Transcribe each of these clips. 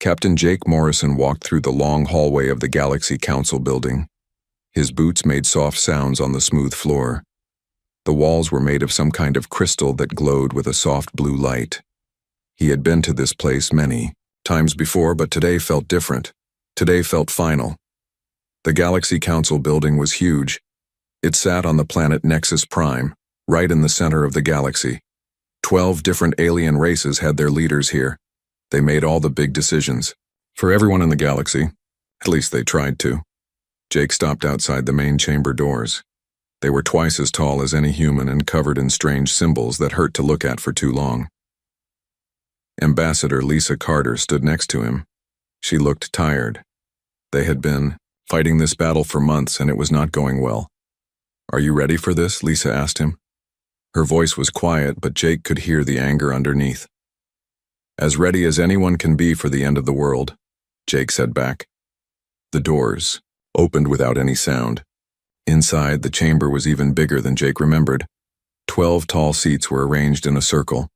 Captain Jake Morrison walked through the long hallway of the Galaxy Council building. His boots made soft sounds on the smooth floor. The walls were made of some kind of crystal that glowed with a soft blue light. He had been to this place many times before, but today felt different. Today felt final. The Galaxy Council building was huge. It sat on the planet Nexus Prime, right in the center of the galaxy. 12 different alien races had their leaders here. They made all the big decisions. For everyone in the galaxy. At least they tried to. Jake stopped outside the main chamber doors. They were twice as tall as any human and covered in strange symbols that hurt to look at for too long. Ambassador Lisa Carter stood next to him. She looked tired. They had been fighting this battle for months, and it was not going well. "Are you ready for this?" Lisa asked him. Her voice was quiet, but Jake could hear the anger underneath. "As ready as anyone can be for the end of the world," Jake said back. The doors opened without any sound. Inside, the chamber was even bigger than Jake remembered. 12 tall seats were arranged in a circle.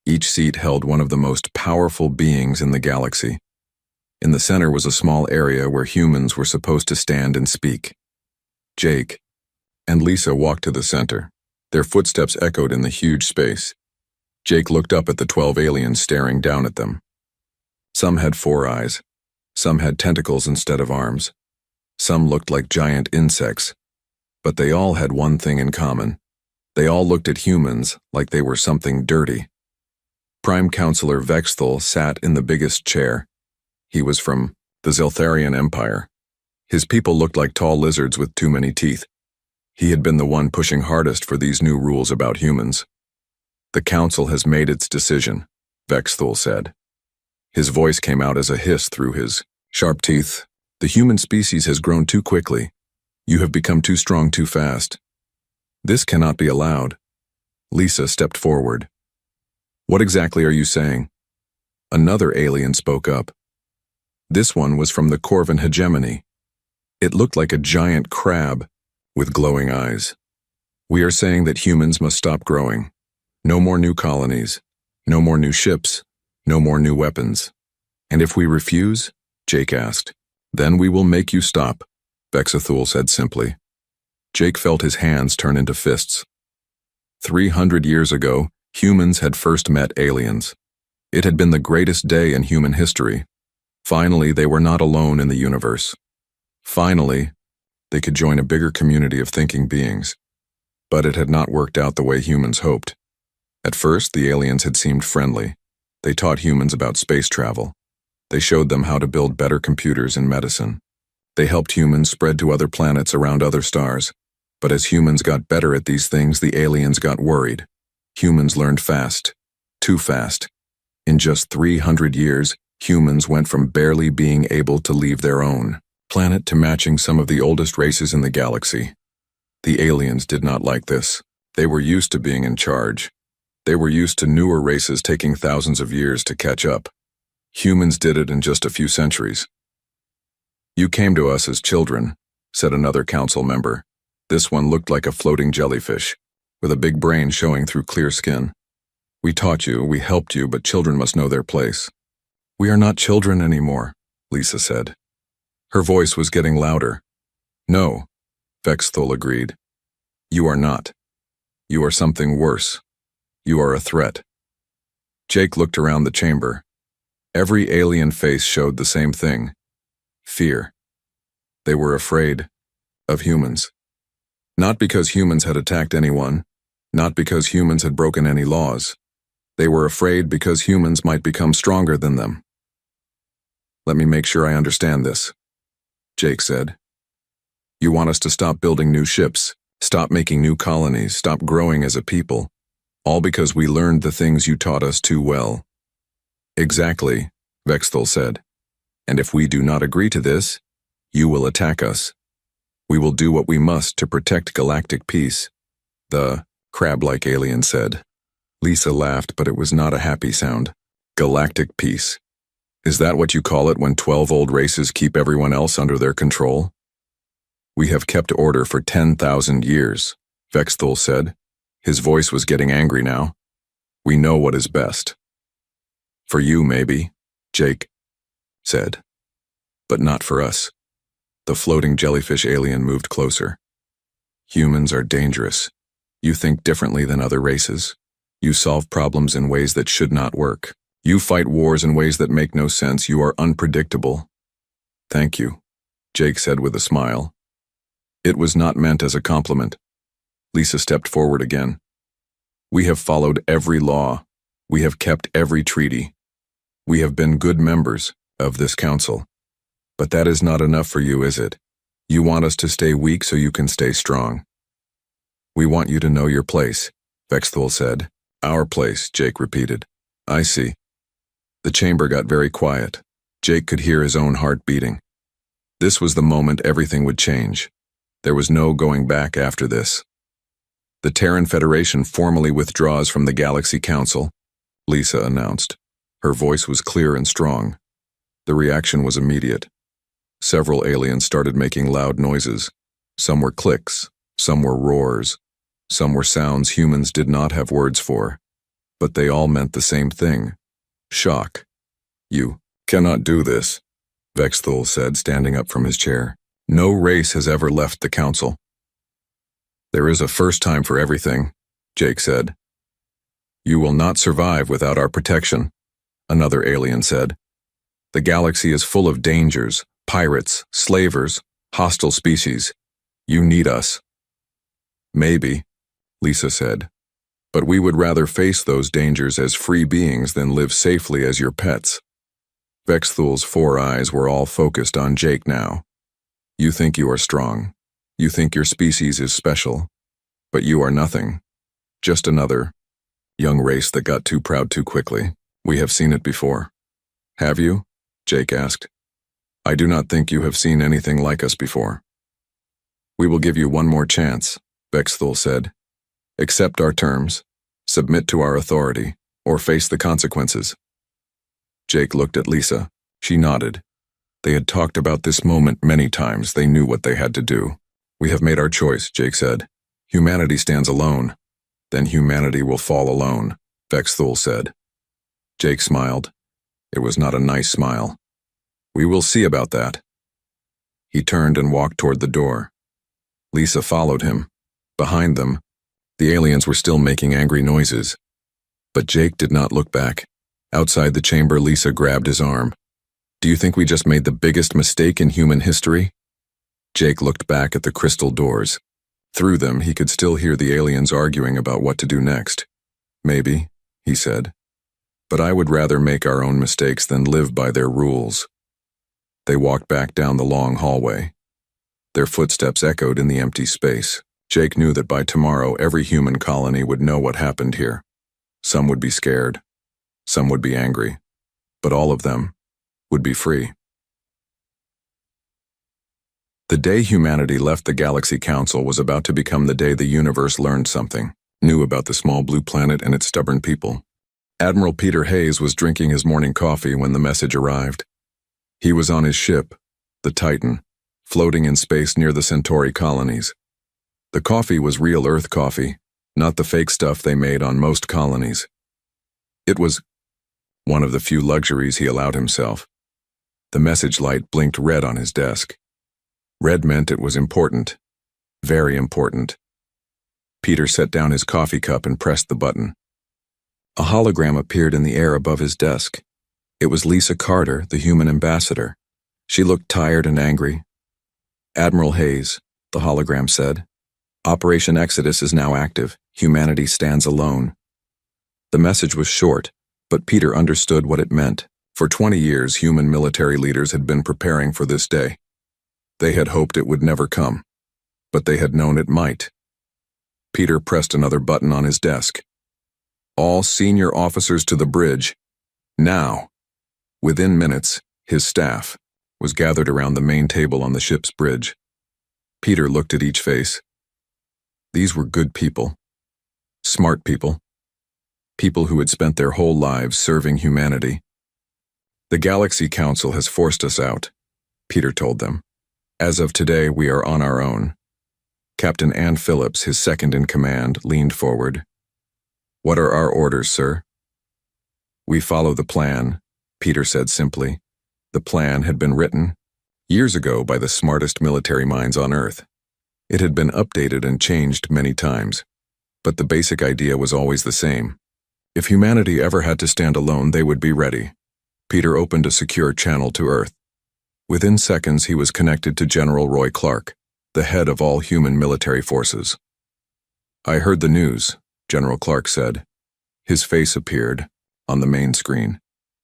Each seat held one of the most powerful beings in the galaxy. In the center was a small area where humans were supposed to stand and speak. Jake and Lisa walked to the center. Their footsteps echoed in the huge space. Jake looked up at the 12 aliens staring down at them. Some had 4 eyes. Some had tentacles instead of arms. Some looked like giant insects. But they all had one thing in common. They all looked at humans like they were something dirty. Prime Counselor Vexthal sat in the biggest chair. He was from the Zeltharian Empire. His people looked like tall lizards with too many teeth. He had been the one pushing hardest for these new rules about humans. "The Council has made its decision," Vexthal said. His voice came out as a hiss through his sharp teeth. "The human species has grown too quickly. You have become too strong too fast. This cannot be allowed." Lisa stepped forward. "What exactly are you saying?" Another alien spoke up. This one was from the Corvin hegemony. It looked like a giant crab with glowing eyes. "We are saying that humans must stop growing. No more new colonies. No more new ships. No more new weapons. And if we refuse?" Jake asked. "Then we will make you stop," Vexthal said simply. Jake felt his hands turn into fists. 300 years ago, humans had first met aliens. It had been the greatest day in human history. Finally, they were not alone in the universe. Finally, they could join a bigger community of thinking beings. But it had not worked out the way humans hoped. At first, the aliens had seemed friendly. They taught humans about space travel. They showed them how to build better computers and medicine. They helped humans spread to other planets around other stars. But as humans got better at these things, the aliens got worried. Humans learned fast. Too fast. In just 300 years, humans went from barely being able to leave their own planet to matching some of the oldest races in the galaxy. The aliens did not like this. They were used to being in charge. They were used to newer races taking thousands of years to catch up. Humans did it in just a few centuries. "You came to us as children," said another council member. This one looked like a floating jellyfish, with a big brain showing through clear skin. "We taught you, we helped you, but children must know their place." "We are not children anymore," Lisa said. Her voice was getting louder. "No," Vexthal agreed. "You are not. You are something worse. You are a threat." Jake looked around the chamber. Every alien face showed the same thing. Fear. They were afraid of humans. Not because humans had attacked anyone, not because humans had broken any laws. They were afraid because humans might become stronger than them. "Let me make sure I understand this," Jake said. "You want us to stop building new ships, stop making new colonies, stop growing as a people, all because we learned the things you taught us too well." "Exactly," Vexthal said. "And if we do not agree to this, you will attack us. We will do what we must to protect galactic peace," the crab-like alien said. Lisa laughed, but it was not a happy sound. "Galactic peace. Is that what you call it when 12 old races keep everyone else under their control?" "We have kept order for 10,000 years, Vexthal said. His voice was getting angry now. "We know what is best." "For you, maybe, Jake." said. But not for us. The floating jellyfish alien moved closer. Humans are dangerous. You think differently than other races. You solve problems in ways that should not work. You fight wars in ways that make no sense. You are unpredictable. Thank you, Jake said with a smile. It was not meant as a compliment. Lisa stepped forward again. We have followed every law. We have kept every treaty. We have been good members of this council. But that is not enough for you, is it? You want us to stay weak so you can stay strong. We want you to know your place, Vexthul said. Our place, Jake repeated. I see. The chamber got very quiet. Jake could hear his own heart beating. This was the moment everything would change. There was no going back after this. The Terran Federation formally withdraws from the Galacxy Council, Lisa announced. Her voice was clear and strong. The reaction was immediate. Several aliens started making loud noises. Some were clicks, some were roars, some were sounds humans did not have words for. But they all meant the same thing. Shock. You cannot do this, Vexthul said, standing up from his chair. No race has ever left the council. There is a first time for everything, Jake said. You will not survive without our protection, another alien said. The galaxy is full of dangers, pirates, slavers, hostile species. You need us. Maybe, Lisa said, but we would rather face those dangers as free beings than live safely as your pets. Vexthul's 4 eyes were all focused on Jake now. You think you are strong. You think your species is special. But you are nothing. Just another young race that got too proud too quickly. We have seen it before. Have you? Jake asked. I do not think you have seen anything like us before. We will give you one more chance, Vexthul said. Accept our terms, submit to our authority, or face the consequences. Jake looked at Lisa. She nodded. They had talked about this moment many times. They knew what they had to do. We have made our choice, Jake said. Humanity stands alone. Then humanity will fall alone, Vexthul said. Jake smiled. It was not a nice smile. We will see about that. He turned and walked toward the door. Lisa followed him. Behind them, the aliens were still making angry noises. But Jake did not look back. Outside the chamber, Lisa grabbed his arm. Do you think we just made the biggest mistake in human history? Jake looked back at the crystal doors. Through them, he could still hear the aliens arguing about what to do next. Maybe, he said. But I would rather make our own mistakes than live by their rules. They walked back down the long hallway. Their footsteps echoed in the empty space. Jake knew that by tomorrow every human colony would know what happened here. Some would be scared. Some would be angry. But all of them would be free. The day humanity left the Galacxy Council was about to become the day the universe learned something, knew about the small blue planet and its stubborn people. Admiral Peter Hayes was drinking his morning coffee when the message arrived. He was on his ship, the Titan, floating in space near the Centauri colonies. The coffee was real Earth coffee, not the fake stuff they made on most colonies. It was one of the few luxuries he allowed himself. The message light blinked red on his desk. Red meant it was important. Very important. Peter set down his coffee cup and pressed the button. A hologram appeared in the air above his desk. It was Lisa Carter, the human ambassador. She looked tired and angry. Admiral Hayes, the hologram said. Operation Exodus is now active. Humanity stands alone. The message was short, but Peter understood what it meant. For 20 years, human military leaders had been preparing for this day. They had hoped it would never come, but they had known it might. Peter pressed another button on his desk. All senior officers to the bridge. Now. Within minutes, his staff was gathered around the main table on the ship's bridge. Peter looked at each face. These were good people. Smart people. People who had spent their whole lives serving humanity. The Galacxy Council has forced us out, Peter told them. As of today, we are on our own. Captain Ann Phillips, his second in command, leaned forward. What are our orders, sir? We follow the plan, Peter said simply. The plan had been written years ago by the smartest military minds on Earth. It had been updated and changed many times, but the basic idea was always the same. If humanity ever had to stand alone, they would be ready. Peter opened a secure channel to Earth. Within seconds, he was connected to General Roy Clark, the head of all human military forces. "I heard the news," General Clark said. His face appeared on the main screen.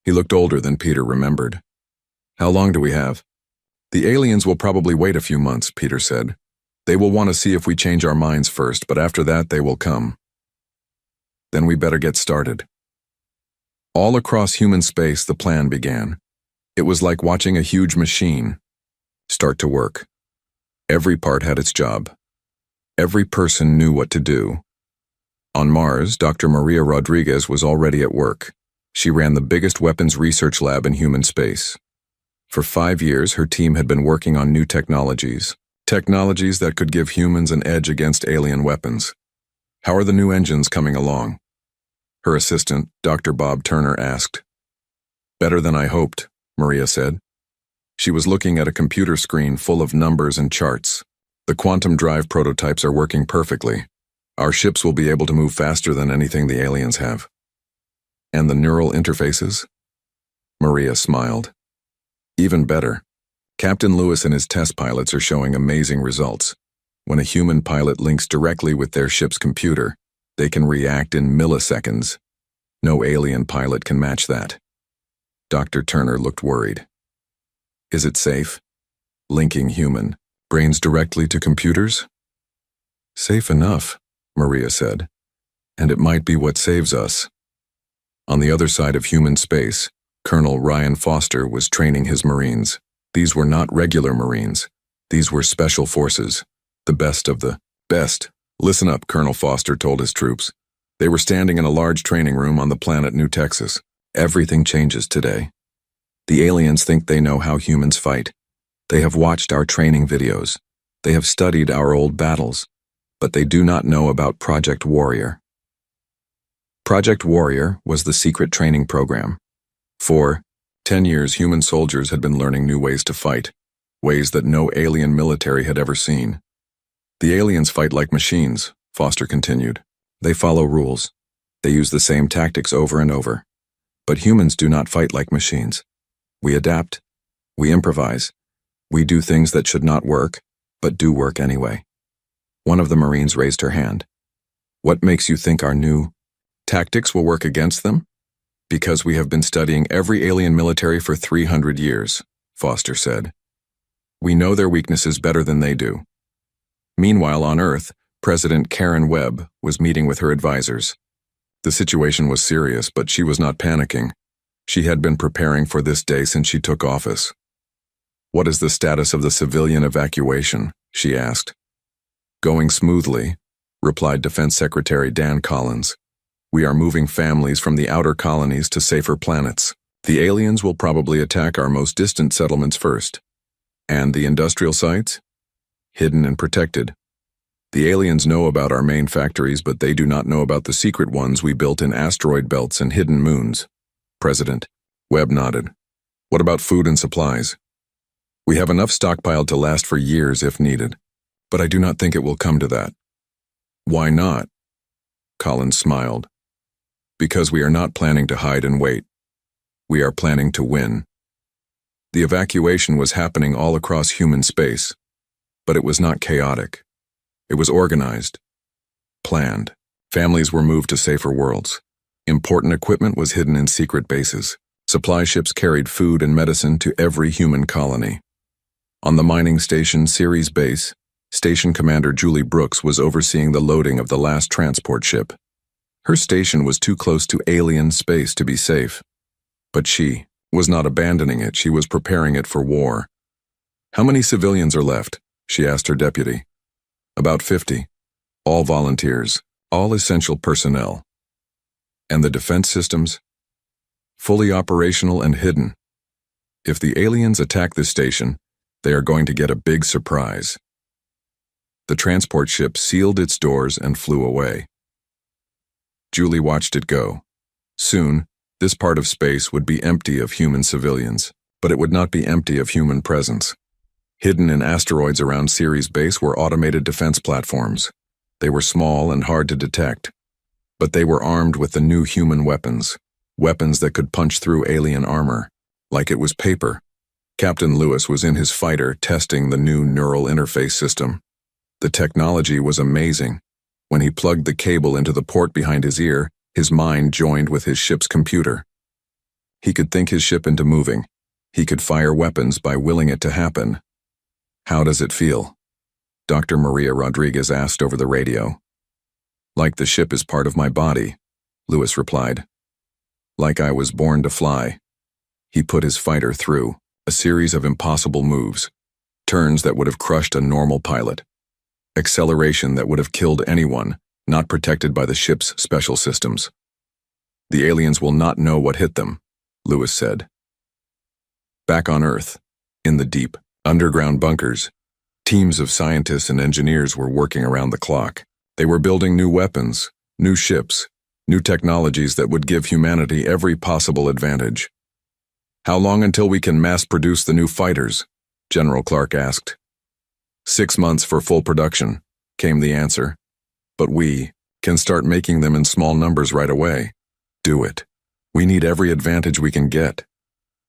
He looked older than Peter remembered. "How long do we have?" "The aliens will probably wait a few months," Peter said. "They will want to see if we change our minds first, but after that they will come. Then we better get started." All across human space, the plan began. It was like watching a huge machine start to work. Every part had its job. Every person knew what to do. On Mars, Dr. Maria Rodriguez was already at work. She ran the biggest weapons research lab in human space. For 5 years, her team had been working on new technologies that could give humans an edge against alien weapons. "How are the new engines coming along?" Her assistant, Dr. Bob Turner, asked. "Better than I hoped," Maria said. She was looking at a computer screen full of numbers and charts. "The quantum drive prototypes are working perfectly. Our ships will be able to move faster than anything the aliens have." "And the neural interfaces?" Maria smiled. "Even better. Captain Lewis and his test pilots are showing amazing results. When a human pilot links directly with their ship's computer, they can react in milliseconds. No alien pilot can match that." Dr. Turner looked worried. "Is it safe? Linking human brains directly to computers?" "Safe enough," Maria said. "And it might be what saves us." On the other side of human space, Colonel Ryan Foster was training his Marines. These were not regular Marines. These were special forces, the best of the best. "Listen up," Colonel Foster told his troops. They were standing in a large training room on the planet New Texas. "Everything changes today. The aliens think they know how humans fight. They have watched our training videos. They have studied our old battles, but they do not know about Project Warrior." Project Warrior was the secret training program. For 10 years, human soldiers had been learning new ways to fight, ways that no alien military had ever seen. "The aliens fight like machines," Foster continued. "They follow rules. They use the same tactics over and over. But humans do not fight like machines. We adapt. We improvise. We do things that should not work, but do work anyway." One of the Marines raised her hand. "What makes you think our new tactics will work against them?" "Because we have been studying every alien military for 300 years, Foster said. "We know their weaknesses better than they do." Meanwhile, on Earth, President Karen Webb was meeting with her advisors. The situation was serious, but she was not panicking. She had been preparing for this day since she took office. "What is the status of the civilian evacuation?" she asked. "Going smoothly," replied Defense Secretary Dan Collins. "We are moving families from the outer colonies to safer planets. The aliens will probably attack our most distant settlements first. And the industrial sites? Hidden and protected. The aliens know about our main factories, but they do not know about the secret ones we built in asteroid belts and hidden moons." President Webb nodded. "What about food and supplies?" "We have enough stockpiled to last for years if needed, but I do not think it will come to that." "Why not?" Collins smiled. "Because we are not planning to hide and wait. We are planning to win." The evacuation was happening all across human space, but it was not chaotic. It was organized, planned. Families were moved to safer worlds. Important equipment was hidden in secret bases. Supply ships carried food and medicine to every human colony. On the mining station Ceres Base, Station Commander Julie Brooks was overseeing the loading of the last transport ship. Her station was too close to alien space to be safe. But she was not abandoning it, she was preparing it for war. "How many civilians are left?" she asked her deputy. "About 50. All volunteers, all essential personnel." "And the defense systems?" "Fully operational and hidden. If the aliens attack this station, they are going to get a big surprise." The transport ship sealed its doors and flew away. Julie watched it go. Soon, this part of space would be empty of human civilians. but it would not be empty of human presence. Hidden in asteroids around Ceres base were automated defense platforms. They were small and hard to detect, but they were armed with the new human weapons that could punch through alien armor, like it was paper. Captain Lewis was in his fighter testing the new neural interface system. The technology was amazing. When he plugged the cable into the port behind his ear, his mind joined with his ship's computer. He could think his ship into moving. He could fire weapons by willing it to happen. "How does it feel?" Dr. Maria Rodriguez asked over the radio. "Like the ship is part of my body," Lewis replied. "Like I was born to fly." He put his fighter through a series of impossible moves, turns that would have crushed a normal pilot, acceleration that would have killed anyone not protected by the ship's special systems. "The aliens will not know what hit them," Lewis said. Back on Earth, in the deep, underground bunkers, teams of scientists and engineers were working around the clock. They were building new weapons, new ships, new technologies that would give humanity every possible advantage. "How long until we can mass-produce the new fighters?" General Clark asked. 6 months for full production," came the answer. "But we can start making them in small numbers right away." "Do it. We need every advantage we can get."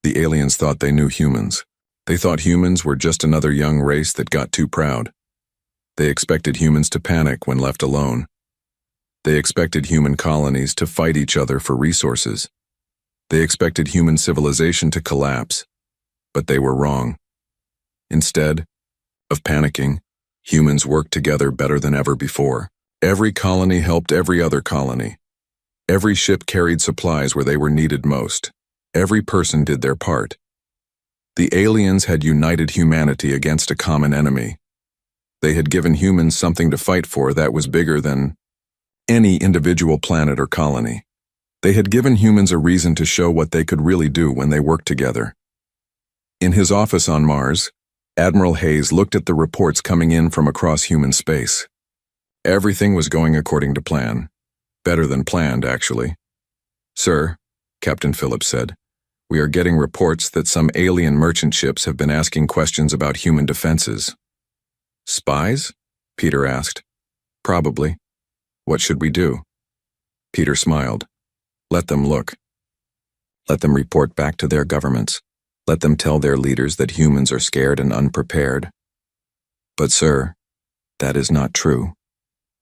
The aliens thought they knew humans. They thought humans were just another young race that got too proud. They expected humans to panic when left alone. They expected human colonies to fight each other for resources. They expected human civilization to collapse, but they were wrong. Instead of panicking, humans worked together better than ever before. Every colony helped every other colony. Every ship carried supplies where they were needed most. Every person did their part. The aliens had united humanity against a common enemy. They had given humans something to fight for that was bigger than any individual planet or colony. They had given humans a reason to show what they could really do when they worked together. In his office on Mars, Admiral Hayes looked at the reports coming in from across human space. Everything was going according to plan. Better than planned, actually. "Sir," Captain Phillips said, "we are getting reports that some alien merchant ships have been asking questions about human defenses." "Spies?" Peter asked. "Probably. What should we do?" Peter smiled. "Let them look. Let them report back to their governments. Let them tell their leaders that humans are scared and unprepared." "But sir, that is not true."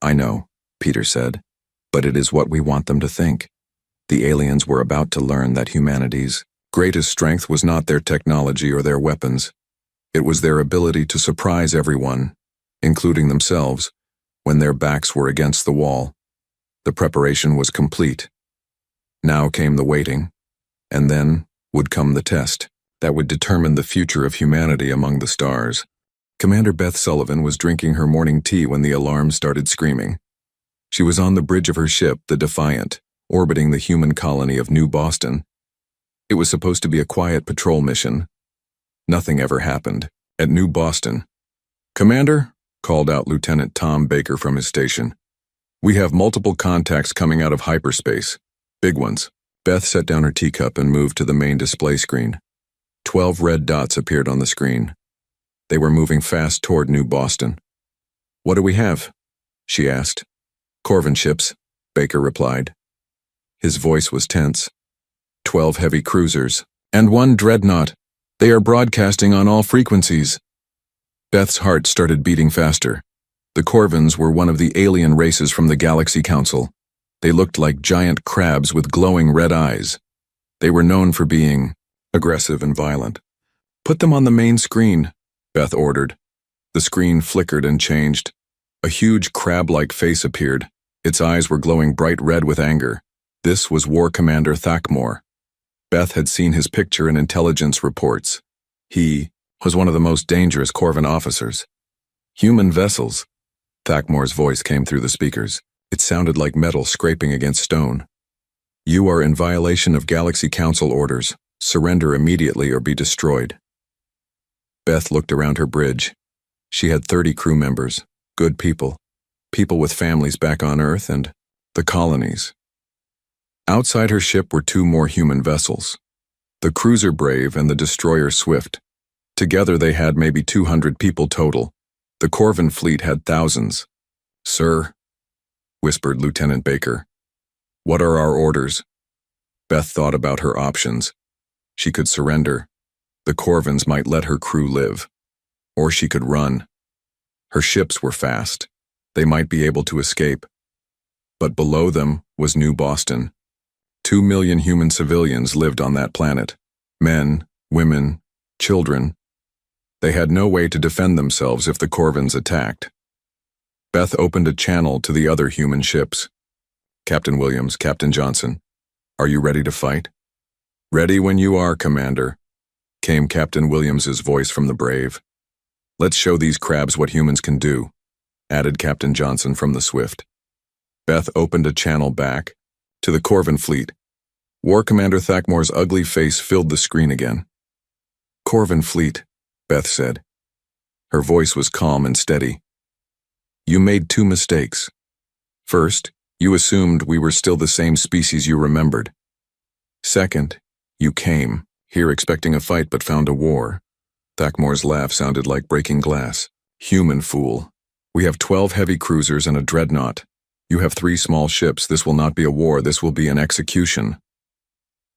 "I know," Peter said, "but it is what we want them to think." The aliens were about to learn that humanity's greatest strength was not their technology or their weapons. It was their ability to surprise everyone, including themselves, when their backs were against the wall. The preparation was complete. Now came the waiting, and then would come the test that would determine the future of humanity among the stars. Commander Beth Sullivan was drinking her morning tea when the alarm started screaming. She was on the bridge of her ship, the Defiant, orbiting the human colony of New Boston. It was supposed to be a quiet patrol mission. Nothing ever happened at New Boston. "Commander," called out Lieutenant Tom Baker from his station, "we have multiple contacts coming out of hyperspace. Big ones." Beth set down her teacup and moved to the main display screen. 12 red dots appeared on the screen. They were moving fast toward New Boston. "What do we have?" she asked. "Corvin ships," Baker replied. His voice was tense. 12 heavy cruisers, and 1 dreadnought. They are broadcasting on all frequencies." Beth's heart started beating faster. The Corvins were one of the alien races from the Galaxy Council. They looked like giant crabs with glowing red eyes. They were known for being aggressive and violent. "Put them on the main screen," Beth ordered. The screen flickered and changed. A huge crab-like face appeared. Its eyes were glowing bright red with anger. This was War Commander Thakmore. Beth had seen his picture in intelligence reports. He was one of the most dangerous Corvin officers. "Human vessels." Thakmore's voice came through the speakers. It sounded like metal scraping against stone. "You are in violation of Galaxy Council orders. Surrender immediately or be destroyed." Beth looked around her bridge. She had 30 crew members, good people with families back on Earth and the colonies. Outside her ship were 2 more human vessels. The cruiser Brave and the destroyer Swift. Together they had maybe 200 people total. The Corvin fleet had thousands. "Sir," whispered Lieutenant Baker. "What are our orders?" Beth thought about her options. She could surrender. The Corvins might let her crew live. Or she could run. Her ships were fast. They might be able to escape. But below them was New Boston. 2 million human civilians lived on that planet. Men, women, children. They had no way to defend themselves if the Corvins attacked. Beth opened a channel to the other human ships. "Captain Williams, Captain Johnson, are you ready to fight?" "Ready when you are, Commander," came Captain Williams's voice from the Brave. "Let's show these crabs what humans can do," added Captain Johnson from the Swift. Beth opened a channel back to the Corvin fleet. War Commander Thakmore's ugly face filled the screen again. "Corvin fleet," Beth said. Her voice was calm and steady. "You made 2 mistakes. First, you assumed we were still the same species you remembered. Second, you came here expecting a fight but found a war." Thakmore's laugh sounded like breaking glass. "Human fool. We have 12 heavy cruisers and a dreadnought. You have 3 small ships. This will not be a war. This will be an execution."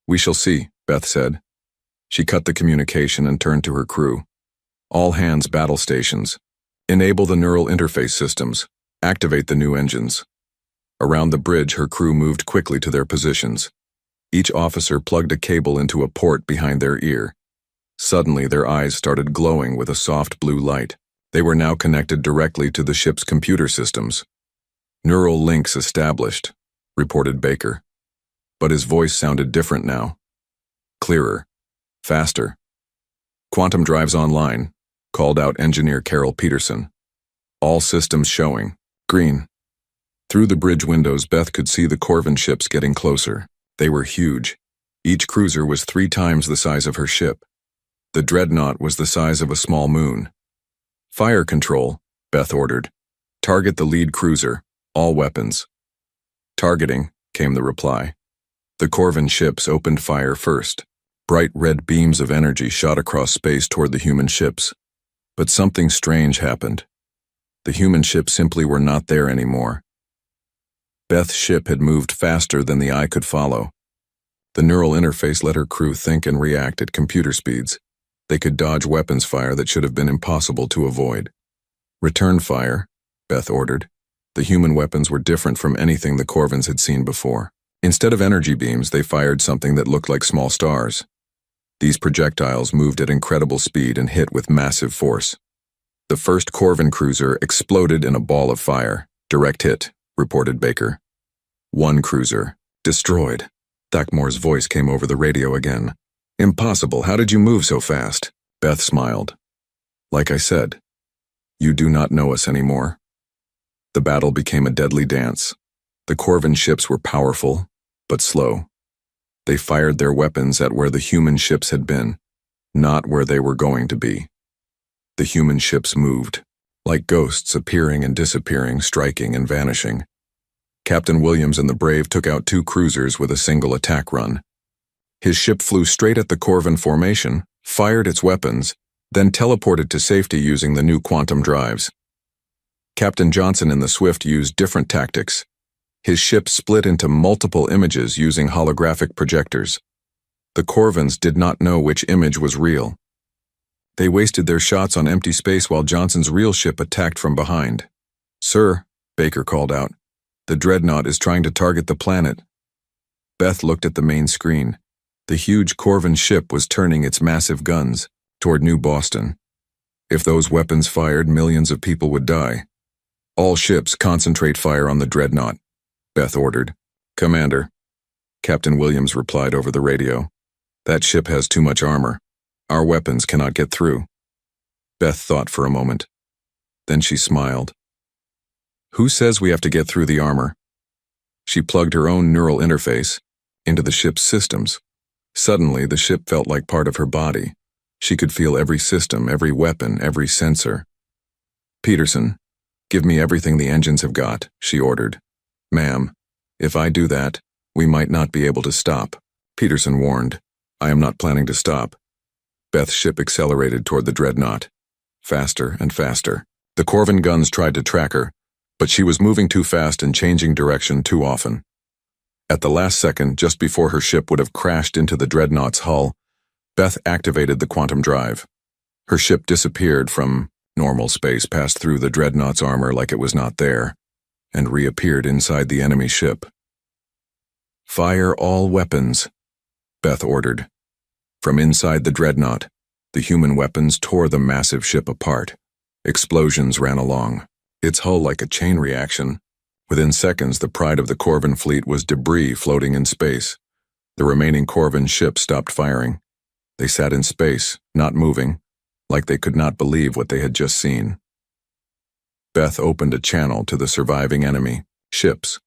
"We shall see," Beth said. She cut the communication and turned to her crew. "All hands battle stations. Enable the neural interface systems. Activate the new engines." Around the bridge, her crew moved quickly to their positions. Each officer plugged a cable into a port behind their ear. Suddenly, their eyes started glowing with a soft blue light. They were now connected directly to the ship's computer systems. "Neural links established," reported Baker. But his voice sounded different now. Clearer. Faster. "Quantum drives online," called out engineer Carol Peterson. "All systems showing green." Through the bridge windows, Beth could see the Corvin ships getting closer. They were huge. Each cruiser was 3 times the size of her ship. The dreadnought was the size of a small moon. "Fire control," Beth ordered. "Target the lead cruiser. All weapons." "Targeting," came the reply. The Corvin ships opened fire first. Bright red beams of energy shot across space toward the human ships. But something strange happened. The human ships simply were not there anymore. Beth's ship had moved faster than the eye could follow. The neural interface let her crew think and react at computer speeds. They could dodge weapons fire that should have been impossible to avoid. "Return fire," Beth ordered. The human weapons were different from anything the Corvins had seen before. Instead of energy beams, they fired something that looked like small stars. These projectiles moved at incredible speed and hit with massive force. The first Corvin cruiser exploded in a ball of fire. "Direct hit," reported Baker. 1 cruiser. "Destroyed." Thakmore's voice came over the radio again. "Impossible. How did you move so fast?" Beth smiled. "Like I said, you do not know us anymore." The battle became a deadly dance. The Corvin ships were powerful, but slow. They fired their weapons at where the human ships had been, not where they were going to be. The human ships moved, like ghosts appearing and disappearing, striking and vanishing. Captain Williams and the Brave took out 2 cruisers with a single attack run. His ship flew straight at the Corvin formation, fired its weapons, then teleported to safety using the new quantum drives. Captain Johnson in the Swift used different tactics. His ship split into multiple images using holographic projectors. The Corvins did not know which image was real. They wasted their shots on empty space while Johnson's real ship attacked from behind. "Sir," Baker called out, "the dreadnought is trying to target the planet." Beth looked at the main screen. The huge Corvin ship was turning its massive guns toward New Boston. If those weapons fired, millions of people would die. "All ships concentrate fire on the dreadnought," Beth ordered. "Commander," Captain Williams replied over the radio, "that ship has too much armor. Our weapons cannot get through." Beth thought for a moment. Then she smiled. "Who says we have to get through the armor?" She plugged her own neural interface into the ship's systems. Suddenly, the ship felt like part of her body. She could feel every system, every weapon, every sensor. "Peterson, give me everything the engines have got," she ordered. "Ma'am, if I do that, we might not be able to stop," Peterson warned. I am not planning to stop. Beth's ship accelerated toward the dreadnought. Faster and faster. The Corvin guns tried to track her, but she was moving too fast and changing direction too often. At the last second, just before her ship would have crashed into the dreadnought's hull, Beth activated the quantum drive. Her ship disappeared from normal space, passed through the dreadnought's armor like it was not there, and reappeared inside the enemy ship. "Fire all weapons," Beth ordered. From inside the dreadnought, the human weapons tore the massive ship apart. Explosions ran along, its hull like a chain reaction. Within seconds, the pride of the Corvin fleet was debris floating in space. The remaining Corvin ships stopped firing. They sat in space, not moving, like they could not believe what they had just seen. Beth opened a channel to the surviving enemy ships.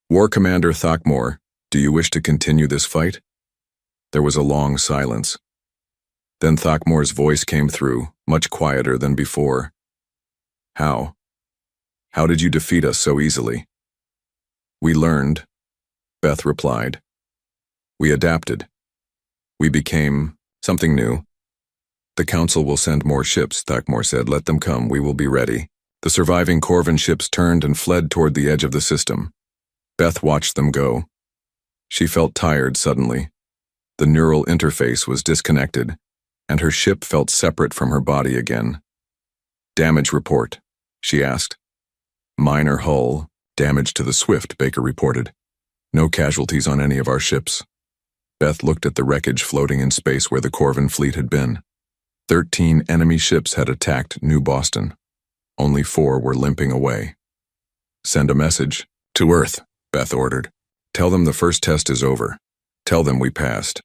"War Commander Thakmor, do you wish to continue this fight?" There was a long silence. Then Thakmor's voice came through, much quieter than before. "How? How did you defeat us so easily?" "We learned," Beth replied. "We adapted. We became something new." "The Council will send more ships," Thakmor said. "Let them come, we will be ready." The surviving Corvin ships turned and fled toward the edge of the system. Beth watched them go. She felt tired suddenly. The neural interface was disconnected, and her ship felt separate from her body again. "Damage report," she asked. "Minor hull damage to the Swift," Baker reported. "No casualties on any of our ships." Beth looked at the wreckage floating in space where the Corvin fleet had been. 13 enemy ships had attacked New Boston. Only 4 were limping away. "Send a message to Earth," Beth ordered. "Tell them the first test is over. Tell them we passed."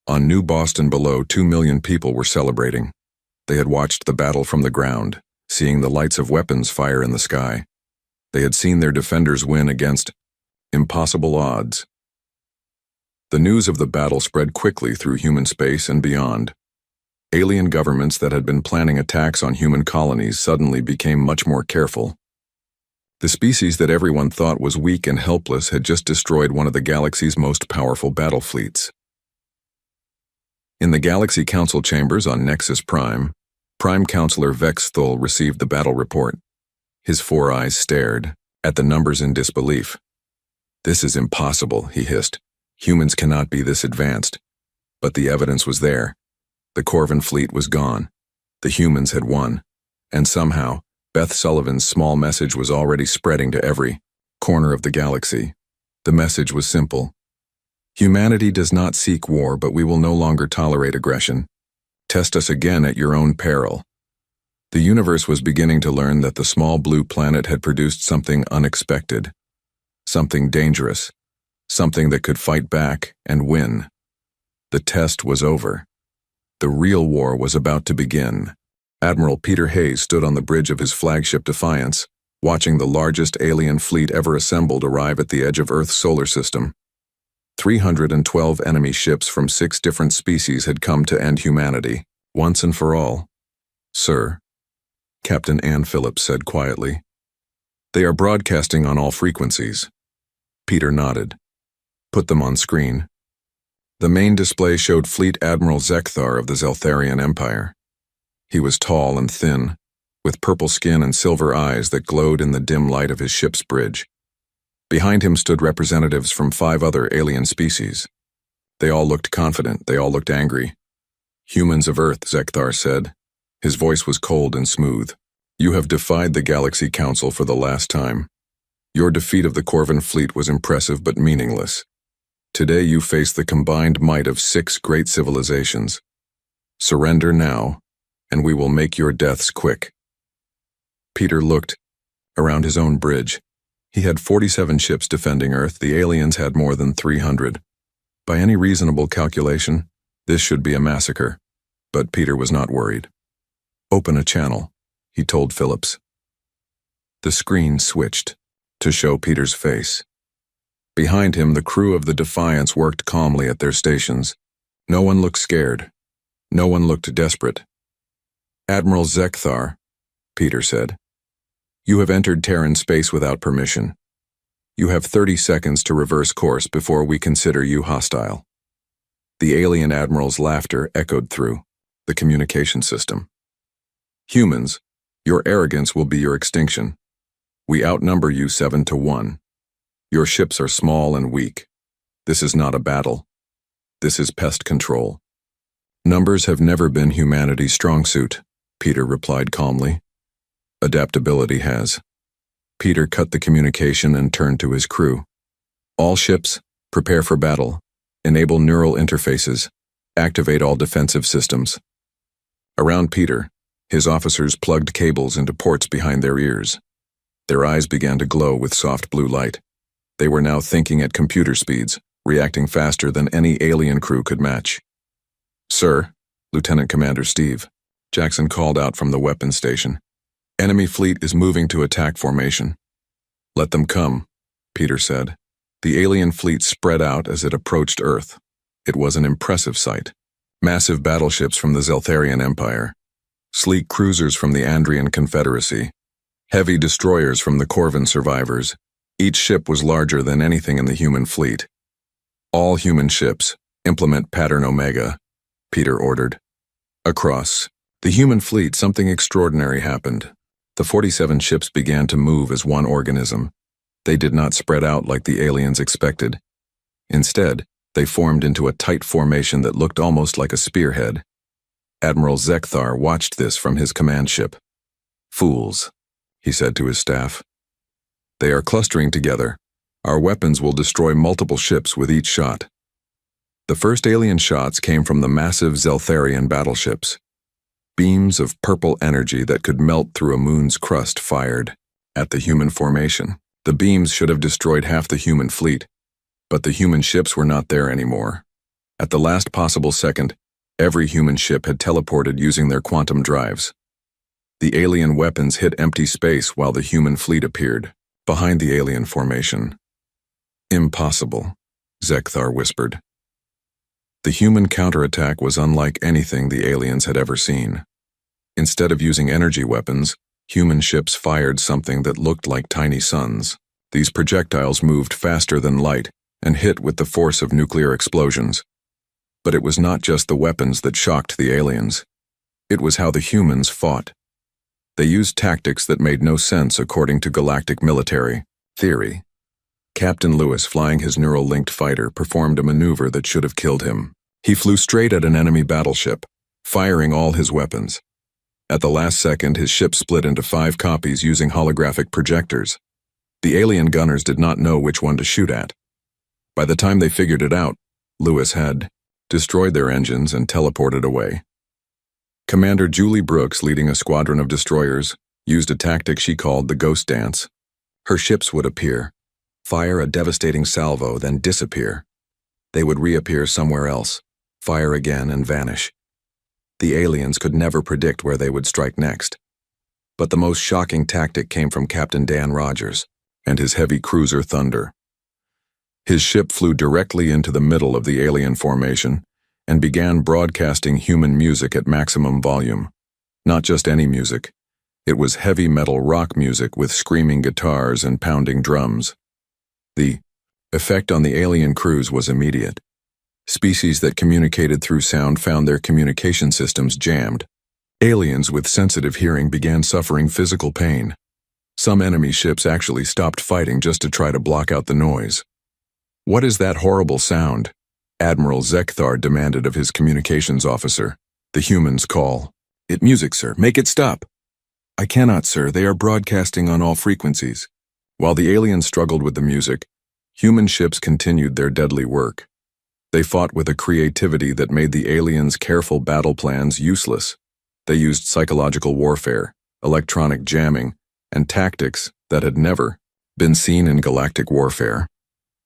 On New Boston below, 2 million people were celebrating. They had watched the battle from the ground, seeing the lights of weapons fire in the sky. They had seen their defenders win against impossible odds. The news of the battle spread quickly through human space and beyond. Alien governments that had been planning attacks on human colonies suddenly became much more careful. The species that everyone thought was weak and helpless had just destroyed one of the galaxy's most powerful battle fleets. In the Galaxy Council chambers on Nexus Prime, Prime Counselor Vex Thul received the battle report. His 4 eyes stared at the numbers in disbelief. "This is impossible," he hissed. "Humans cannot be this advanced." But the evidence was there. The Corvin fleet was gone. The humans had won. And somehow, Beth Sullivan's small message was already spreading to every corner of the galaxy. The message was simple. Humanity does not seek war, but we will no longer tolerate aggression. Test us again at your own peril. The universe was beginning to learn that the small blue planet had produced something unexpected, something dangerous, something that could fight back and win. The test was over. The real war was about to begin. Admiral Peter Hayes stood on the bridge of his flagship Defiance, watching the largest alien fleet ever assembled arrive at the edge of Earth's solar system. 312 enemy ships from 6 different species had come to end humanity, once and for all. "Sir," Captain Ann Phillips said quietly. "They are broadcasting on all frequencies." Peter nodded. "Put them on screen." The main display showed Fleet Admiral Zekthar of the Zeltharian Empire. He was tall and thin, with purple skin and silver eyes that glowed in the dim light of his ship's bridge. Behind him stood representatives from 5 other alien species. They all looked confident, they all looked angry. "Humans of Earth," Zekthar said. His voice was cold and smooth. "You have defied the Galaxy Council for the last time. Your defeat of the Corvin fleet was impressive but meaningless. Today you face the combined might of 6 great civilizations. Surrender now, and we will make your deaths quick." Peter looked around his own bridge. He had 47 ships defending Earth. The aliens had more than 300. By any reasonable calculation, this should be a massacre. But Peter was not worried. "Open a channel," he told Phillips. The screen switched to show Peter's face. Behind him, the crew of the Defiance worked calmly at their stations. No one looked scared. No one looked desperate. "Admiral Zekthar," Peter said, "you have entered Terran space without permission. You have 30 seconds to reverse course before we consider you hostile." The alien admiral's laughter echoed through the communication system. Humans, your arrogance will be your extinction. We outnumber you 7-1. Your ships are small and weak. This is not a battle. This is pest control. Numbers have never been humanity's strong suit, Peter replied calmly. Adaptability has. Peter cut the communication and turned to his crew. All ships, prepare for battle. Enable neural interfaces. Activate all defensive systems. Around Peter, his officers plugged cables into ports behind their ears. Their eyes began to glow with soft blue light. They were now thinking at computer speeds, reacting faster than any alien crew could match. Sir, Lieutenant Commander Steve, Jackson called out from the weapons station. Enemy fleet is moving to attack formation. Let them come, Peter said. The alien fleet spread out as it approached Earth. It was an impressive sight. Massive battleships from the Zeltharian Empire, sleek cruisers from the Andrian Confederacy, heavy destroyers from the Corvan survivors. Each ship was larger than anything in the human fleet. All human ships, implement Pattern Omega, Peter ordered. Across the human fleet, something extraordinary happened. The 47 ships began to move as one organism. They did not spread out like the aliens expected. Instead, they formed into a tight formation that looked almost like a spearhead. Admiral Zekthar watched this from his command ship. Fools, he said to his staff. They are clustering together. Our weapons will destroy multiple ships with each shot. The first alien shots came from the massive Zeltharian battleships. Beams of purple energy that could melt through a moon's crust fired at the human formation. The beams should have destroyed half the human fleet, but the human ships were not there anymore. At the last possible second, every human ship had teleported using their quantum drives. The alien weapons hit empty space while the human fleet appeared, behind the alien formation. Impossible, Zekthar whispered. The human counterattack was unlike anything the aliens had ever seen. Instead of using energy weapons, human ships fired something that looked like tiny suns. These projectiles moved faster than light and hit with the force of nuclear explosions. But it was not just the weapons that shocked the aliens. It was how the humans fought. They used tactics that made no sense according to galactic military theory. Captain Lewis, flying his neural-linked fighter, performed a maneuver that should have killed him. He flew straight at an enemy battleship, firing all his weapons. At the last second, his ship split into 5 copies using holographic projectors. The alien gunners did not know which one to shoot at. By the time they figured it out, Lewis had destroyed their engines and teleported away. Commander Julie Brooks, leading a squadron of destroyers, used a tactic she called the ghost dance. Her ships would appear, fire a devastating salvo, then disappear. They would reappear somewhere else, fire again, and vanish. The aliens could never predict where they would strike next. But the most shocking tactic came from Captain Dan Rogers and his heavy cruiser Thunder. His ship flew directly into the middle of the alien formation and began broadcasting human music at maximum volume. Not just any music. It was heavy metal rock music with screaming guitars and pounding drums. The effect on the alien crews was immediate. Species that communicated through sound found their communication systems jammed. Aliens with sensitive hearing began suffering physical pain. Some enemy ships actually stopped fighting just to try to block out the noise. "What is that horrible sound?" Admiral Zekthar demanded of his communications officer. "The humans call." "It music, sir. Make it stop." "I cannot, sir. They are broadcasting on all frequencies." While the aliens struggled with the music, human ships continued their deadly work. They fought with a creativity that made the aliens' careful battle plans useless. They used psychological warfare, electronic jamming, and tactics that had never been seen in galactic warfare.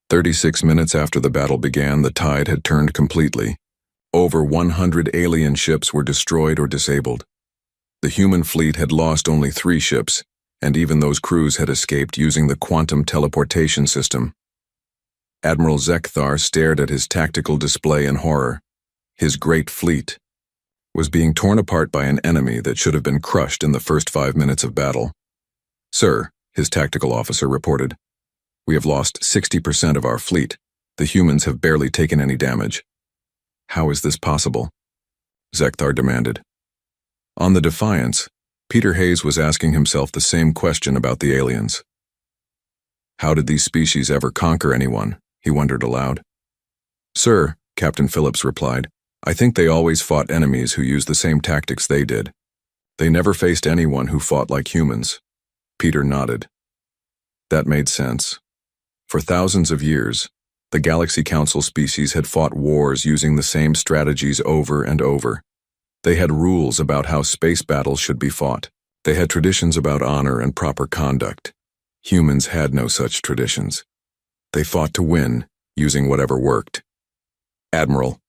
36 minutes after the battle began, the tide had turned completely. Over 100 alien ships were destroyed or disabled. The human fleet had lost only 3 ships, and even those crews had escaped using the quantum teleportation system. Admiral Zekthar stared at his tactical display in horror. His great fleet was being torn apart by an enemy that should have been crushed in the first 5 minutes of battle. "Sir," his tactical officer reported, "we have lost 60% of our fleet. The humans have barely taken any damage." How is this possible? Zekthar demanded. On the Defiance, Peter Hayes was asking himself the same question about the aliens. How did these species ever conquer anyone? He wondered aloud. Sir, Captain Phillips replied, I think they always fought enemies who used the same tactics they did. They never faced anyone who fought like humans. Peter nodded. That made sense. For thousands of years, the Galaxy Council species had fought wars using the same strategies over and over. They had rules about how space battles should be fought. They had traditions about honor and proper conduct. Humans had no such traditions. They fought to win, using whatever worked. Admiral,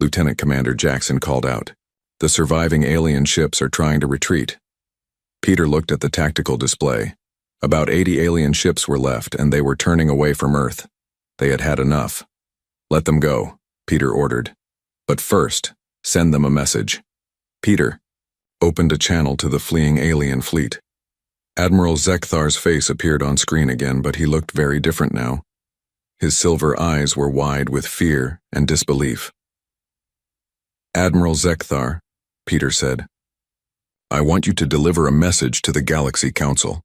Lieutenant Commander Jackson called out. The surviving alien ships are trying to retreat. Peter looked at the tactical display. About 80 alien ships were left, and they were turning away from Earth. They had had enough. Let them go, Peter ordered. But first, send them a message. Peter opened a channel to the fleeing alien fleet. Admiral Zekthar's face appeared on screen again, but he looked very different now. His silver eyes were wide with fear and disbelief. Admiral Zekthar, Peter said, I want you to deliver a message to the Galaxy Council.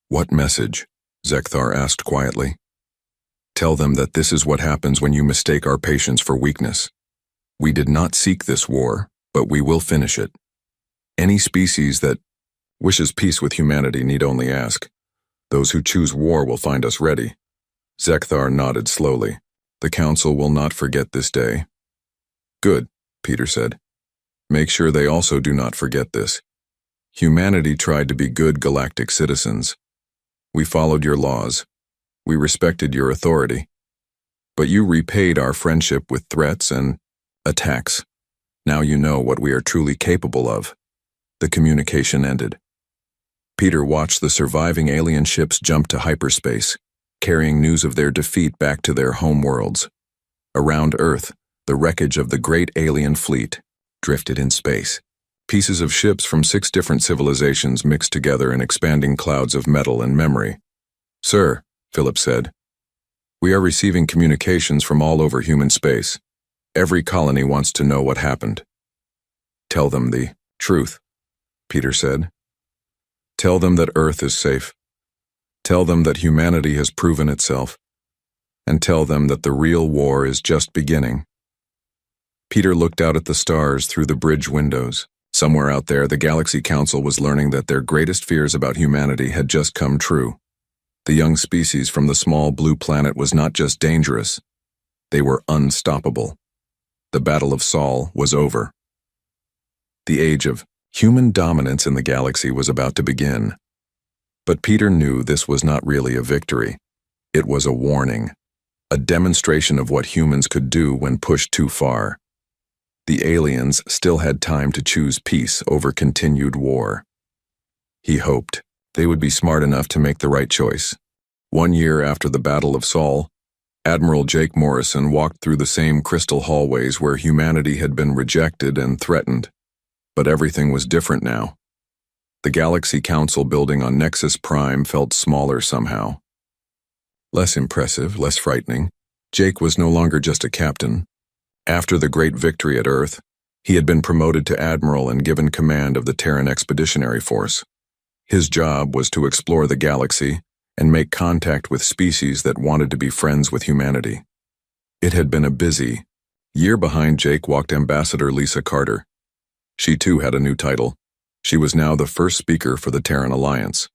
What message? Zekthar asked quietly. Tell them that this is what happens when you mistake our patience for weakness. We did not seek this war, but we will finish it. Any species that wishes peace with humanity need only ask. Those who choose war will find us ready. Zekthar nodded slowly. The Council will not forget this day. Good, Peter said. Make sure they also do not forget this. Humanity tried to be good galactic citizens. We followed your laws. We respected your authority. But you repaid our friendship with threats and attacks. Now you know what we are truly capable of. The communication ended. Peter watched the surviving alien ships jump to hyperspace, carrying news of their defeat back to their home worlds. Around Earth, the wreckage of the great alien fleet drifted in space. Pieces of ships from 6 different civilizations mixed together in expanding clouds of metal and memory. Sir, Philip said, we are receiving communications from all over human space. Every colony wants to know what happened. Tell them the truth, Peter said. Tell them that Earth is safe. Tell them that humanity has proven itself. And tell them that the real war is just beginning. Peter looked out at the stars through the bridge windows. Somewhere out there, the Galaxy Council was learning that their greatest fears about humanity had just come true. The young species from the small blue planet was not just dangerous. They were unstoppable. The Battle of Sol was over. The age of human dominance in the galaxy was about to begin. But Peter knew this was not really a victory. It was a warning, a demonstration of what humans could do when pushed too far. The aliens still had time to choose peace over continued war. He hoped they would be smart enough to make the right choice. 1 year after the Battle of Sol, Admiral Jake Morrison walked through the same crystal hallways where humanity had been rejected and threatened. But everything was different now. The Galaxy Council building on Nexus Prime felt smaller somehow. Less impressive, less frightening. Jake was no longer just a captain. After the great victory at Earth, he had been promoted to admiral and given command of the Terran Expeditionary Force. His job was to explore the galaxy and make contact with species that wanted to be friends with humanity. It had been a busy year. Behind Jake walked Ambassador Lisa Carter. She too had a new title. She was now the first speaker for the Terran Alliance.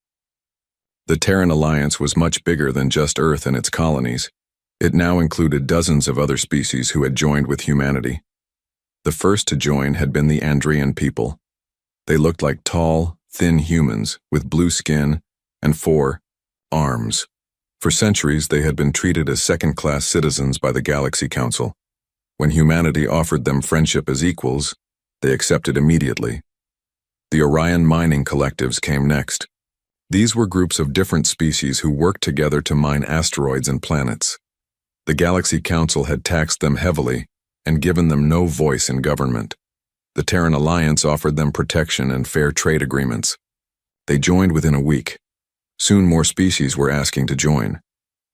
The Terran Alliance was much bigger than just Earth and its colonies. It now included dozens of other species who had joined with humanity. The first to join had been the Andrian people. They looked like tall, thin humans with blue skin and 4 arms. For centuries, they had been treated as second-class citizens by the Galaxy Council. When humanity offered them friendship as equals, they accepted immediately. The Orion mining collectives came next. These were groups of different species who worked together to mine asteroids and planets. The Galaxy Council had taxed them heavily and given them no voice in government. The Terran Alliance offered them protection and fair trade agreements. They joined within a week. Soon more species were asking to join,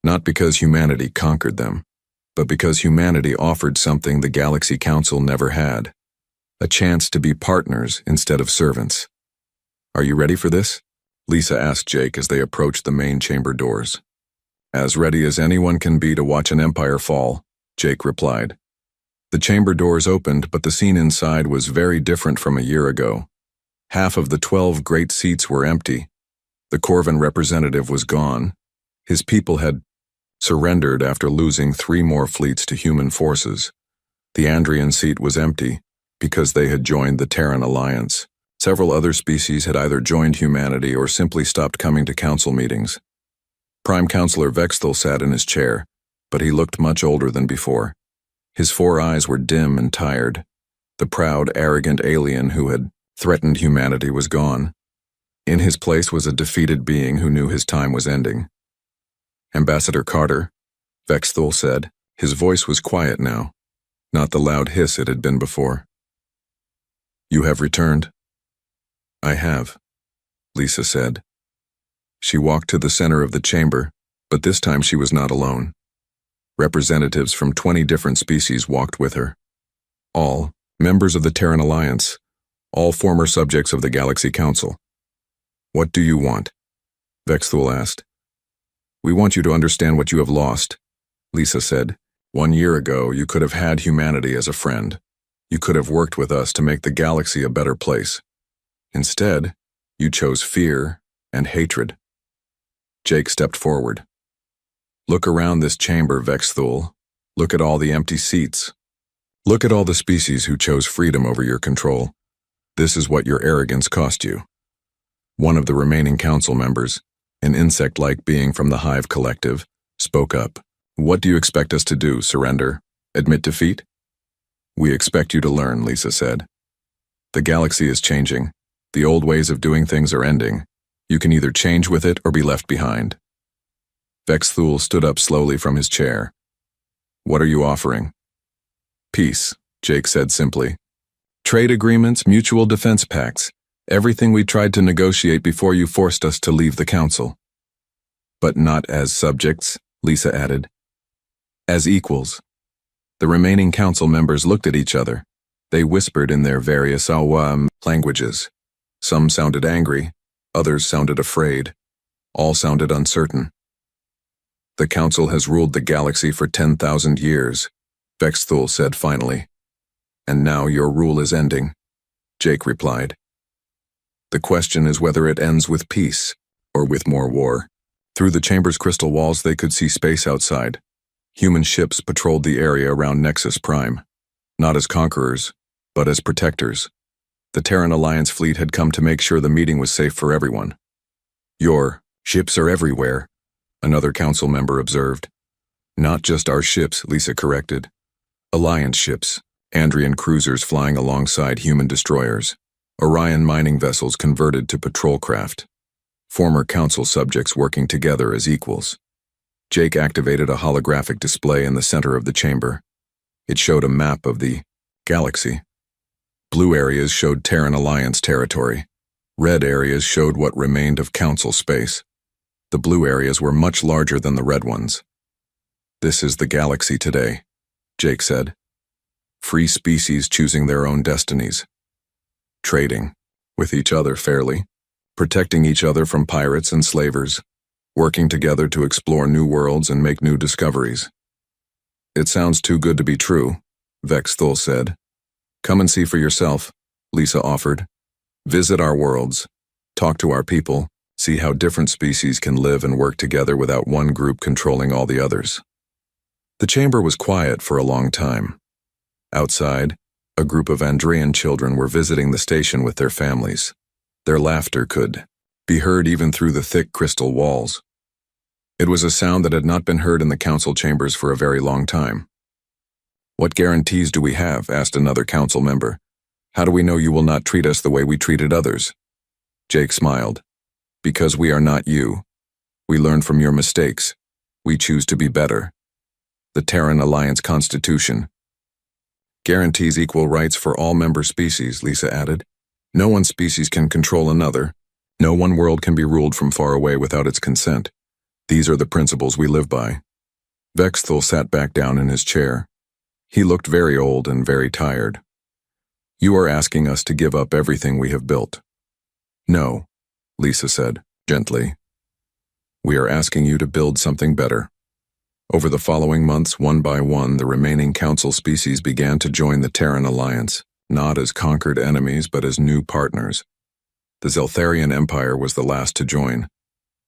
not because humanity conquered them, but because humanity offered something the Galaxy Council never had: a chance to be partners instead of servants. "Are you ready for this?" Lisa asked Jake as they approached the main chamber doors. "As ready as anyone can be to watch an empire fall," Jake replied. The chamber doors opened, but the scene inside was very different from a year ago. Half of the 12 great seats were empty. The Corvan representative was gone. His people had surrendered after losing 3 more fleets to human forces. The Andrian seat was empty because they had joined the Terran Alliance. Several other species had either joined humanity or simply stopped coming to council meetings. Prime Counselor Vexthal sat in his chair, but he looked much older than before. His 4 eyes were dim and tired. The proud, arrogant alien who had threatened humanity was gone. In his place was a defeated being who knew his time was ending. "Ambassador Carter," Vexthal said. His voice was quiet now, not the loud hiss it had been before. "You have returned?" "I have," Lisa said. She walked to the center of the chamber, but this time she was not alone. Representatives from 20 different species walked with her. All members of the Terran Alliance, all former subjects of the Galaxy Council. "What do you want?" Vexthal asked. "We want you to understand what you have lost," Lisa said. "1 year ago, you could have had humanity as a friend. You could have worked with us to make the galaxy a better place. Instead, you chose fear and hatred." Jake stepped forward. "Look around this chamber, Vexthal. Look at all the empty seats. Look at all the species who chose freedom over your control. This is what your arrogance cost you." One of the remaining council members, an insect-like being from the Hive Collective, spoke up. "What do you expect us to do, surrender? Admit defeat?" "We expect you to learn," Lisa said. "The galaxy is changing. The old ways of doing things are ending. You can either change with it or be left behind." Vexthal stood up slowly from his chair. "What are you offering?" "Peace," Jake said simply. "Trade agreements, mutual defense pacts, everything we tried to negotiate before you forced us to leave the council." "But not as subjects," Lisa added. "As equals." The remaining council members looked at each other. They whispered in their various languages. Some sounded angry, others sounded afraid, all sounded uncertain. "The council has ruled the galaxy for 10,000 years, Vexthal said finally. "And now your rule is ending," Jake replied. "The question is whether it ends with peace or with more war." Through the chamber's crystal walls they could see space outside. Human ships patrolled the area around Nexus Prime, not as conquerors, but as protectors. The Terran Alliance fleet had come to make sure the meeting was safe for everyone. "Your ships are everywhere," another council member observed. "Not just our ships," Lisa corrected. "Alliance ships, Andrian cruisers flying alongside human destroyers, Orion mining vessels converted to patrol craft, former council subjects working together as equals." Jake activated a holographic display in the center of the chamber. It showed a map of the galaxy. Blue areas showed Terran Alliance territory. Red areas showed what remained of council space. The blue areas were much larger than the red ones. "This is the galaxy today," Jake said. "Free species choosing their own destinies. Trading with each other fairly, protecting each other from pirates and slavers, working together to explore new worlds and make new discoveries." "It sounds too good to be true," Vexthal said. "Come and see for yourself," Lisa offered. "Visit our worlds, talk to our people, see how different species can live and work together without one group controlling all the others." The chamber was quiet for a long time. Outside, a group of Andrian children were visiting the station with their families. Their laughter could be heard even through the thick crystal walls. It was a sound that had not been heard in the council chambers for a very long time. "What guarantees do we have?" asked another council member. "How do we know you will not treat us the way we treated others?" Jake smiled. "Because we are not you. We learn from your mistakes. We choose to be better. The Terran Alliance Constitution guarantees equal rights for all member species," Lisa added. "No one species can control another. No one world can be ruled from far away without its consent. These are the principles we live by." Vexthal sat back down in his chair. He looked very old and very tired. You are asking us to give up everything we have built. No, Lisa said, gently. We are asking you to build something better. Over the following months, one by one, the remaining council species began to join the Terran Alliance, not as conquered enemies but as new partners. The Zeltharian Empire was the last to join.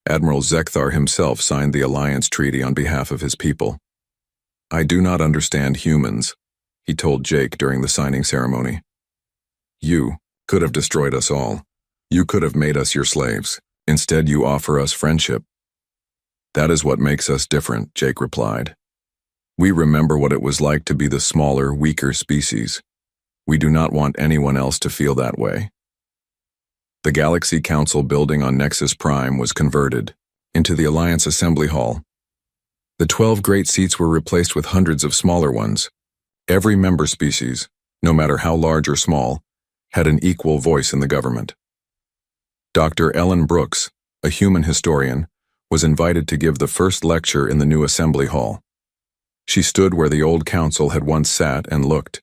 Admiral Zekthar himself signed the alliance treaty on behalf of his people. I do not understand humans, he told Jake during the signing ceremony. You could have destroyed us all. You could have made us your slaves. Instead, you offer us friendship. That is what makes us different, Jake replied. We remember what it was like to be the smaller, weaker species. We do not want anyone else to feel that way. The Galacxy Council building on Nexus Prime was converted into the Alliance Assembly Hall. The 12 great seats were replaced with hundreds of smaller ones. Every member species, no matter how large or small, had an equal voice in the government. Dr. Ellen Brooks, a human historian, was invited to give the first lecture in the new assembly hall. She stood where the old council had once sat and looked,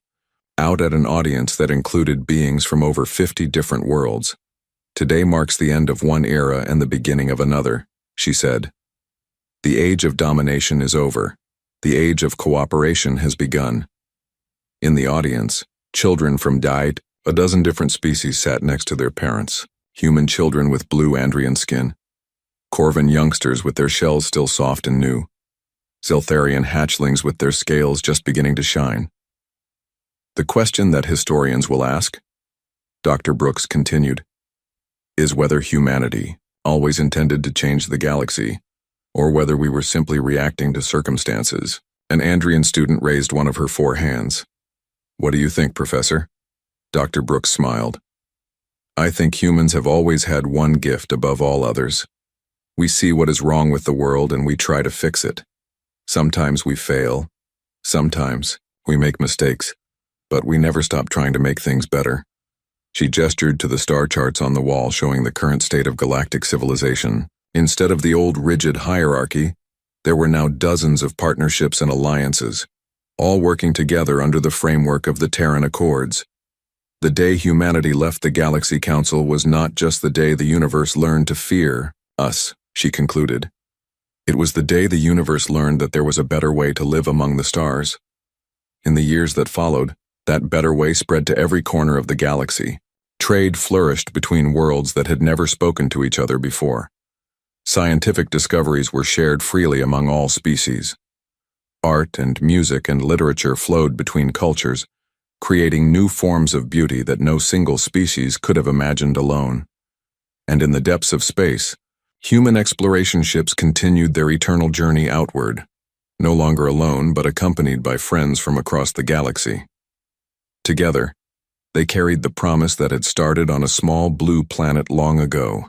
out at an audience that included beings from over 50 different worlds. Today marks the end of one era and the beginning of another, she said. The age of domination is over. The age of cooperation has begun. In the audience, children from a dozen different species sat next to their parents. Human children with blue Andrian skin. Corvan youngsters with their shells still soft and new. Zeltharian hatchlings with their scales just beginning to shine. The question that historians will ask, Dr. Brooks continued, is whether humanity always intended to change the galaxy, or whether we were simply reacting to circumstances. An Andrian student raised one of her 4 hands. What do you think, Professor? Dr. Brooks smiled. I think humans have always had one gift above all others. We see what is wrong with the world and we try to fix it. Sometimes we fail. Sometimes we make mistakes, but we never stop trying to make things better. She gestured to the star charts on the wall showing the current state of galactic civilization. Instead of the old rigid hierarchy, there were now dozens of partnerships and alliances, all working together under the framework of the Terran Accords. The day humanity left the Galacxy Council was not just the day the universe learned to fear us, she concluded. It was the day the universe learned that there was a better way to live among the stars. In the years that followed, that better way spread to every corner of the galaxy. Trade flourished between worlds that had never spoken to each other before. Scientific discoveries were shared freely among all species. Art and music and literature flowed between cultures, creating new forms of beauty that no single species could have imagined alone. And in the depths of space, human exploration ships continued their eternal journey outward, no longer alone but accompanied by friends from across the galaxy. Together, they carried the promise that had started on a small blue planet long ago.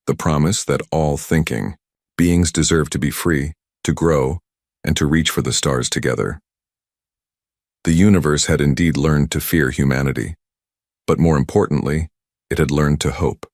The promise that all thinking beings deserve to be free, to grow, and to reach for the stars together. The universe had indeed learned to fear humanity, but more importantly, it had learned to hope.